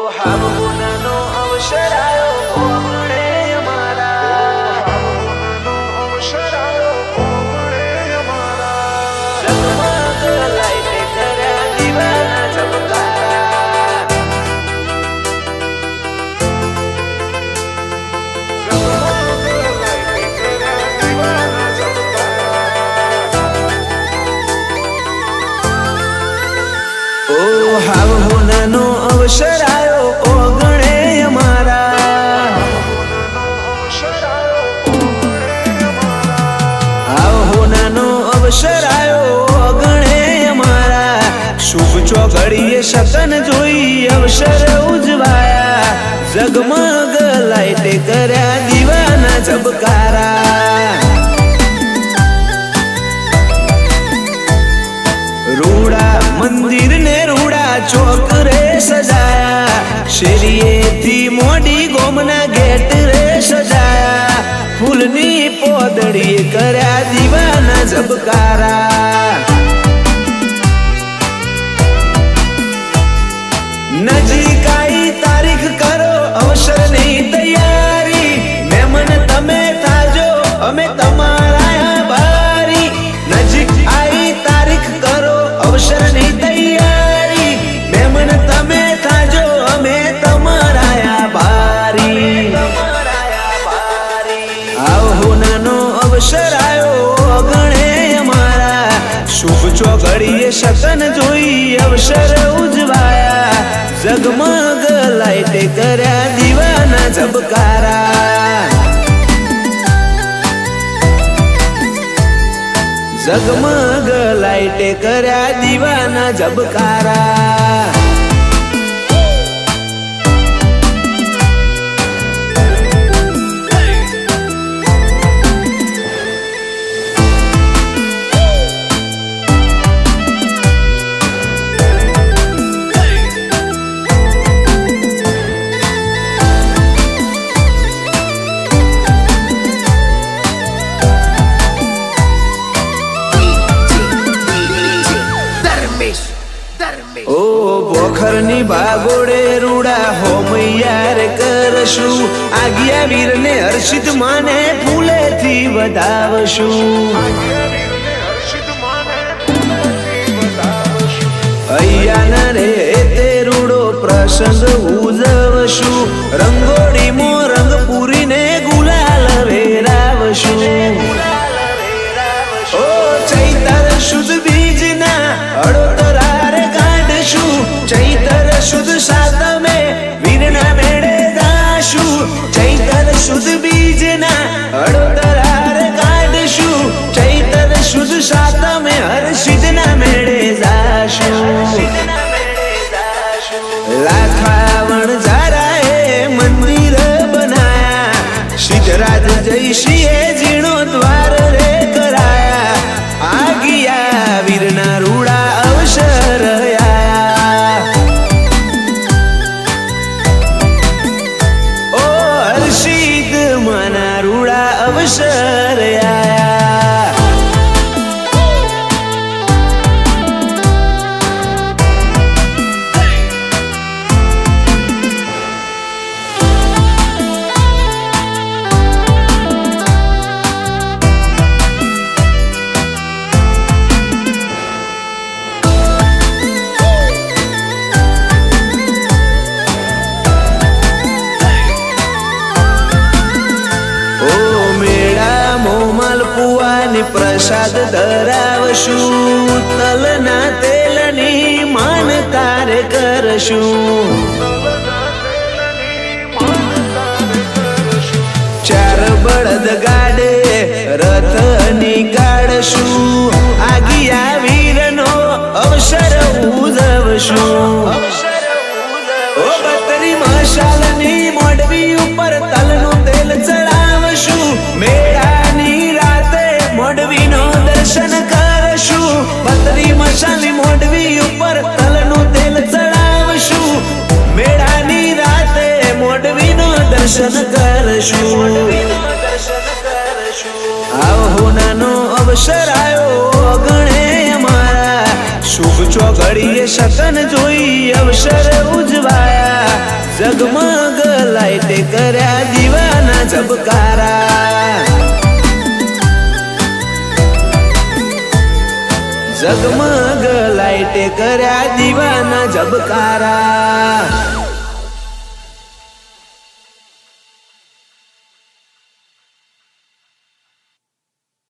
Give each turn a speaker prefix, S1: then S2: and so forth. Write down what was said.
S1: હાવોનાનો અવસર આયો ઓગણે અમારા અવસર આયો ઓગણે અમારા જગમગ લાઈટે કર્યા દીવાના ચમકારા જગમગ લાઈટે કર્યા દીવાના ચમકારા ઓ હાવોનાનો અવસર આયો ઓગણે અમારા હાવોનાનો અવસર આયો ઓગણે અમારા શુભ ચોઘડીએ શકન જોઈ અવસર ઉજવાયા જગમગ લાઈટે કર્યા દીવાના ઝબકારા રૂડા મંદિર ને રૂડા ચોક રે સજાયા શેરીએથી મોડી ગોમના ગેટ રે સજાયા ફૂલની પોદડીએ કર્યા દીવાના ઝબકારા નજીક આઈ તારીખ કરો અવસરની તૈયારી મહેમાન તમે થાજો અમે તમારા આભારી નજીક આઈ તારીખ કરો અવસરની તૈયારી મહેમાન તમે થાજો અમે તમારા આભારી હાવોનાનો અવસર આયો ઓગણે અમારા શુભ ચોઘડીએ શકન જોઈ અવસર ઉજવાયા જગમગ લાઈટે કર્યા દીવાના ઝબકારા જગમગ લાઈટે કર્યા દીવાના ઝબકારા ઓ બોખરની ભાગોડે રૂડા હોમૈયાર કરશું આગિયા વીરને હર્ષિત માને ફૂલેથી વધાવશું અહીંયાના રે તે રૂડો પ્રસંગ ઉજવશું રંગોળીમાં રંગ પૂરીને ગુલાલ વેરાવશું ઓ ચૈતર શુદ્ધ બીજના અડોતરા ચૈતર શુદ્ધ સાતમે વીરના મેળે દાશું ચૈતર શુદ્ધ બીજના અડોતરાર કાઢશું ચૈતર શુદ્ધ સાતમે હર્ષિતના મેળે જાશું લાખાવણ ઝારાએ મંદિર બનાયા સિદ્ધરાજ જયસિંહે જીણો દ્વાર રે કરાયા આગિયા વીરના રૂડા અવસર અવસર આયા પ્રસાદ ધરાવશું તલના તેલની માન તારે કરશું ચાર બળદ ગાડે રથ નીકાળશું આગિયા વીરનો અવસર ઉજવશું ઓ બત્રી મશાલની મોડવી ઉપર તલનું તેલ ચડાવશું મેળાની મોડવીનો દર્શન કરશું બત્રી મશાલી મોડવી ઉપર તલનું તેલ ચડાવશું મેળાની રાતે મોડવીનો દર્શન કરશું હાવોનાનો અવસર આયો ઓગણે અમારા શુભ ચોઘડીએ શકન જોઈ અવસર ઉજવાયા જગમગ લાઈટે કર્યા દીવાના ઝબકારા જગમગ લાઈટે કર્યા દીવાના ઝબકારા